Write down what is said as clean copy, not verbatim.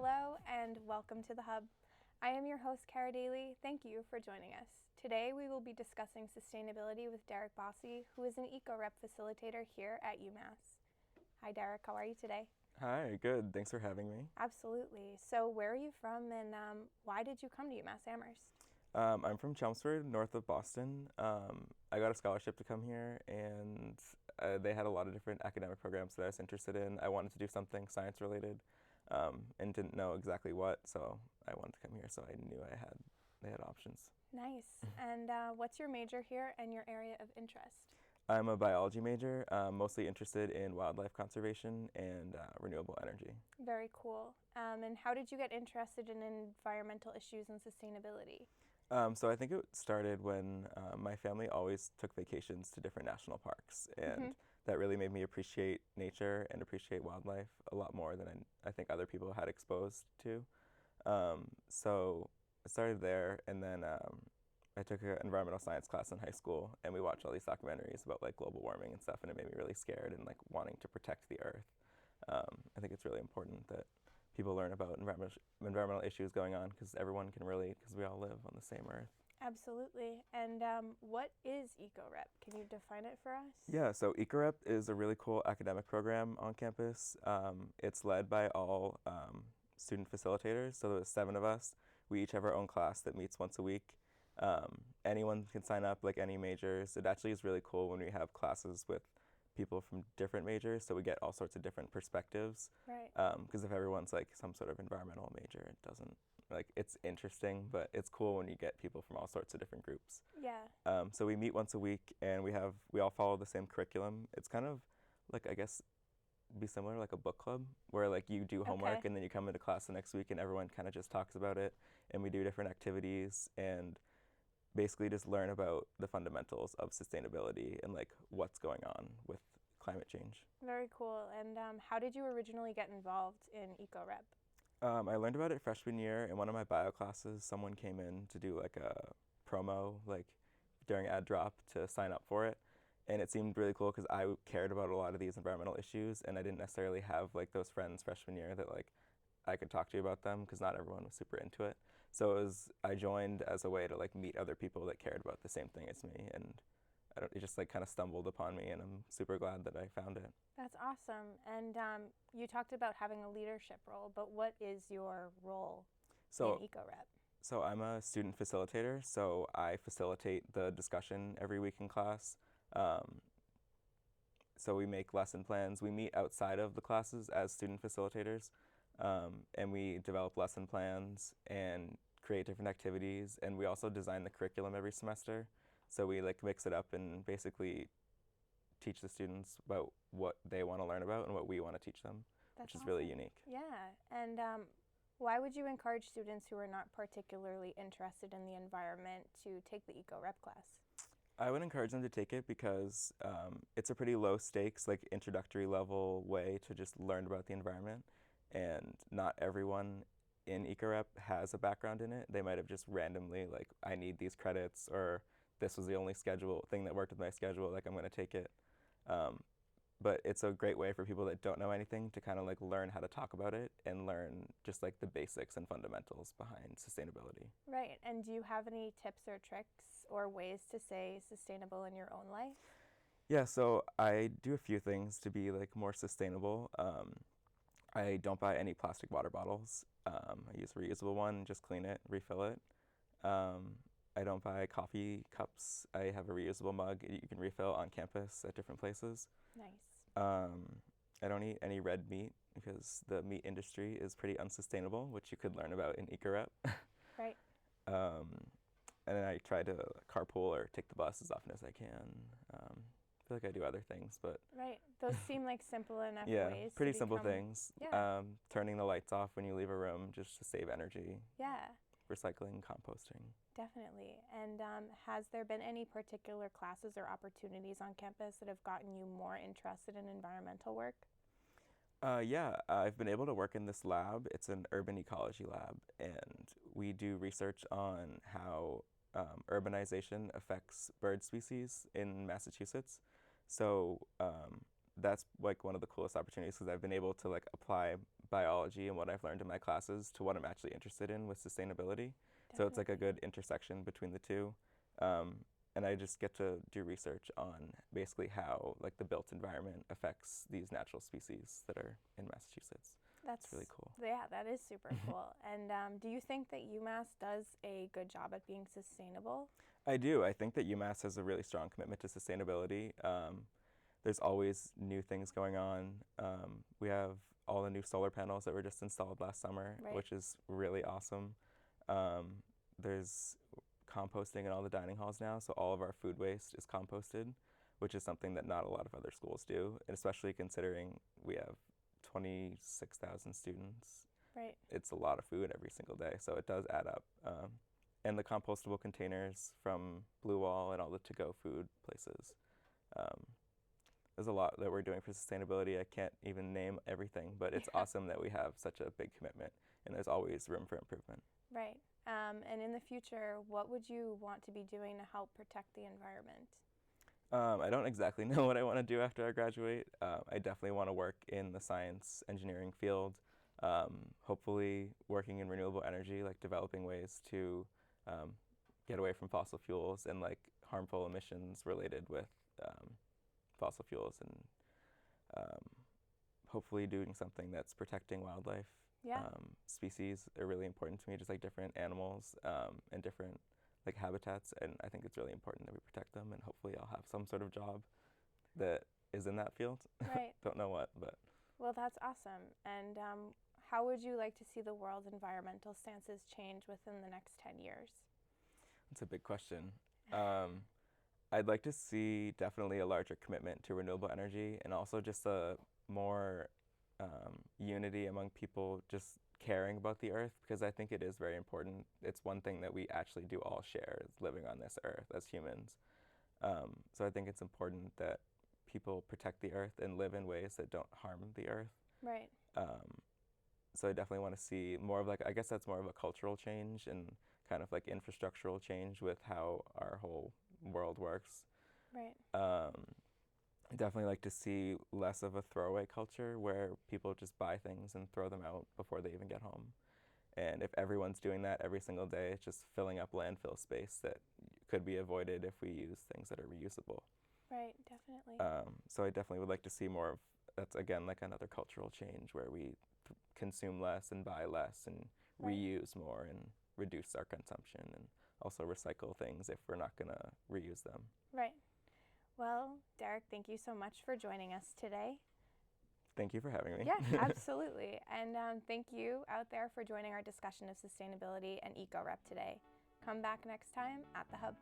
Hello and welcome to The Hub. I am your host, Cara Daly. Thank you for joining us. Today we will be discussing sustainability with Derek Bossi, who is an eco-rep facilitator here at UMass. Hi Derek, how are you today? Hi, good. Thanks for having me. Absolutely. So where are you from and why did you come to UMass Amherst? I'm from Chelmsford, north of Boston. I got a scholarship to come here, and they had a lot of different academic programs that I was interested in. I wanted to do something science related, and didn't know exactly what, so I wanted to come here. So I knew they had options. Nice. And what's your major here and your area of interest? I'm a biology major, mostly interested in wildlife conservation and renewable energy. Very cool. And how did you get interested in environmental issues and sustainability? So I think it started when my family always took vacations to different national parks, and that really made me appreciate nature and appreciate wildlife a lot more than I think other people had exposed to. So I started there, and then I took an environmental science class in high school, and we watched all these documentaries about like global warming and stuff, and it made me really scared and like wanting to protect the earth. I think it's really important that people learn about environmental issues going on because everyone can relate because we all live on the same earth. Absolutely. And what is eco-rep? Can you define it for us? Yeah, so EcoRep is a really cool academic program on campus. It's led by all student facilitators, so there's 7 of us. We each have our own class that meets once a week. Anyone can sign up, like any majors. It actually is really cool when we have classes with people from different majors, so we get all sorts of different perspectives. Right. Because if everyone's like some sort of environmental major, it doesn't, like, it's interesting, but it's cool when you get people from all sorts of different groups. Yeah. So we meet once a week, and we all follow the same curriculum. It's kind of like, I guess, be similar like a book club where like you do homework Okay. and then you come into class the next week and everyone kind of just talks about it, and we do different activities and basically just learn about the fundamentals of sustainability and like what's going on with climate change. Very cool. And how did you originally get involved in eco-rep? I learned about it freshman year in one of my bio classes. Someone came in to do like a promo like during ad drop to sign up for it, and it seemed really cool because I cared about a lot of these environmental issues, and I didn't necessarily have like those friends freshman year that like I could talk to about them because not everyone was super into it. So I joined as a way to like meet other people that cared about the same thing as me, and it just like kind of stumbled upon me, and I'm super glad that I found it. That's awesome. And you talked about having a leadership role, but what is your role So in eco-rep? So I'm a student facilitator, so I facilitate the discussion every week in class. Um, so we make lesson plans. We meet outside of the classes as student facilitators, and we develop lesson plans and create different activities. And we also design the curriculum every semester. So we like mix it up and basically teach the students about what they want to learn about and what we want to teach them, That's which is really awesome. unique. Yeah. And why would you encourage students who are not particularly interested in the environment to take the eco-rep class? I would encourage them to take it because it's a pretty low stakes, like introductory level way to just learn about the environment. And not everyone in EcoRep has a background in it. They might have just randomly like, I need these credits, or this was the only schedule thing that worked with my schedule, like I'm going to take it. But it's a great way for people that don't know anything to kind of like learn how to talk about it and learn just like the basics and fundamentals behind sustainability. Right. And do you have any tips or tricks or ways to stay sustainable in your own life? Yeah, so I do a few things to be like more sustainable. I don't buy any plastic water bottles. I use a reusable one, just clean it, refill it. I don't buy coffee cups. I have a reusable mug you can refill on campus at different places. Nice. I don't eat any red meat because the meat industry is pretty unsustainable, which you could learn about in EcoRep. Right. And then I try to carpool or take the bus as often as I can. I feel like I do other things, but Right. Those seem like simple enough yeah, ways pretty to simple become, things. Yeah. Turning the lights off when you leave a room just to save energy. Yeah. Recycling, composting. Definitely. And has there been any particular classes or opportunities on campus that have gotten you more interested in environmental work? Yeah, I've been able to work in this lab. It's an urban ecology lab, and we do research on how urbanization affects bird species in Massachusetts. So that's like one of the coolest opportunities because I've been able to like apply biology and what I've learned in my classes to what I'm actually interested in with sustainability. So it's like a good intersection between the two. And I just get to do research on basically how like the built environment affects these natural species that are in Massachusetts. That's really cool. Yeah, that is super cool. And do you think that UMass does a good job at being sustainable? I do. I think that UMass has a really strong commitment to sustainability. There's always new things going on. We have all the new solar panels that were just installed last summer, which is really awesome. There's composting in all the dining halls now, so all of our food waste is composted, which is something that not a lot of other schools do, and especially considering we have 26,000 students. Right. It's a lot of food every single day, so it does add up. And the compostable containers from Blue Wall and all the to-go food places. There's a lot that we're doing for sustainability. I can't even name everything, but it's awesome that we have such a big commitment, and there's always room for improvement. Right. And in the future, what would you want to be doing to help protect the environment? I don't exactly know what I want to do after I graduate. I definitely want to work in the science engineering field, hopefully working in renewable energy, like developing ways to get away from fossil fuels and like harmful emissions related with fossil fuels, and hopefully doing something that's protecting wildlife. Species are really important to me, just like different animals and different like habitats, and I think it's really important that we protect them, and hopefully I'll have some sort of job that is in that field. Right. Don't know what, but. Well, that's awesome. And how would you like to see the world's environmental stances change within the next 10 years? That's a big question. I'd like to see definitely a larger commitment to renewable energy, and also just a more unity among people just caring about the earth, because I think it is very important. It's one thing that we actually do all share, is living on this earth as humans. So I think it's important that people protect the earth and live in ways that don't harm the earth. Right. So I definitely want to see more of like, I guess that's more of a cultural change and kind of like infrastructural change with how our whole world works. Right. I definitely like to see less of a throwaway culture where people just buy things and throw them out before they even get home. And if everyone's doing that every single day, it's just filling up landfill space that could be avoided if we use things that are reusable. Right, definitely. So I definitely would like to see more of, that's again like another cultural change where we consume less and buy less and reuse more and reduce our consumption, and also recycle things if we're not going to reuse them. Right. Well, Derek, thank you so much for joining us today. Thank you for having me. Yeah, absolutely. And thank you out there for joining our discussion of sustainability and eco-rep today. Come back next time at the Hub.